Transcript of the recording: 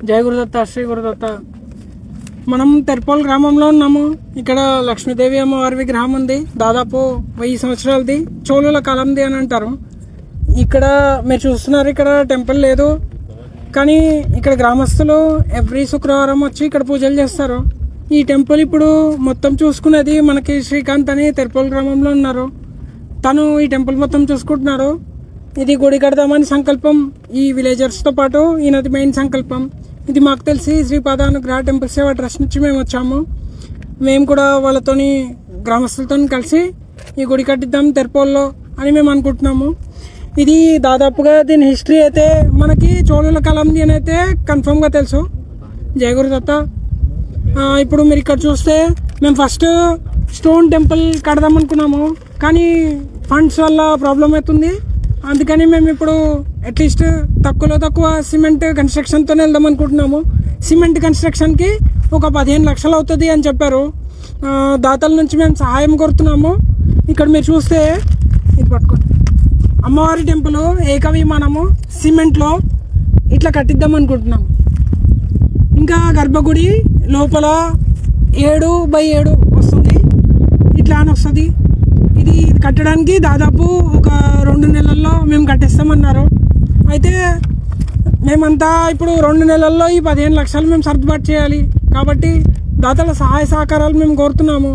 జై గురుదత్త, శ్రీ గురుదత్త. మనం తెర్పోల్ గ్రామంలో ఉన్నాము. ఇక్కడ లక్ష్మీదేవి అమ్మవారి విగ్రహం ఉంది. దాదాపు 1000 సంవత్సరాలది, చోళుల కాలంది అని అంటారు. ఇక్కడ మీరు చూస్తున్నారు, ఇక్కడ టెంపుల్ లేదు, కానీ ఇక్కడ గ్రామస్తులు ఎవ్రీ శుక్రవారం వచ్చి ఇక్కడ పూజలు చేస్తారు. ఈ టెంపుల్ ఇప్పుడు మొత్తం చూసుకునేది మనకి శ్రీకాంత్ అని తెర్పోల్ గ్రామంలో ఉన్నారు. తను ఈ టెంపుల్ మొత్తం చూసుకుంటున్నాడు. ఇది గుడి కడదామని సంకల్పం ఈ విలేజర్స్తో పాటు ఈయనది మెయిన్ సంకల్పం. ఇది మాకు తెలిసి శ్రీపాద అనుగ్రహ టెంపుల్ సేవ ట్రస్ట్ నుంచి మేము వచ్చాము. మేము కూడా వాళ్ళతోని గ్రామస్తులతో కలిసి ఈ గుడి కట్టిద్దాం తెర్పోల్లో అని మేము అనుకుంటున్నాము. ఇది దాదాపుగా దీని హిస్టరీ అయితే మనకి చోళుల కాలంది అని అయితే కన్ఫర్మ్గా తెలుసు. జయ గురుదత్త. ఇప్పుడు మీరు ఇక్కడ చూస్తే మేము ఫస్ట్ స్టోన్ టెంపుల్ కడదాం అనుకున్నాము, కానీ ఫండ్స్ వల్ల ప్రాబ్లం అవుతుంది. అందుకని మేము ఇప్పుడు అట్లీస్ట్ తక్కువలో తక్కువ సిమెంట్ కన్స్ట్రక్షన్తో వెళ్దాం అనుకుంటున్నాము. సిమెంట్ కన్స్ట్రక్షన్కి ఒక 15 లక్షలు అవుతుంది అని చెప్పారు. దాతల నుంచి మేము సహాయం కోరుతున్నాము. ఇక్కడ మీరు చూస్తే ఇది పట్టుకోండి, అమ్మవారి టెంపుల్ ఏకవిమానము సిమెంట్లో ఇట్లా కట్టిద్దాం అనుకుంటున్నాము. ఇంకా గర్భగుడి లోపల 7x7 వస్తుంది, ఇట్లా అని వస్తుంది. ఇది కట్టడానికి దాదాపు ఒక 2 నెలల్లో మేము కట్టిస్తామన్నారు. అయితే మేమంతా ఇప్పుడు 2 నెలల్లో ఈ 15 లక్షలు మేము సర్దుబాటు చేయాలి. కాబట్టి దాతల సహాయ సహకారాలు మేము కోరుతున్నాము.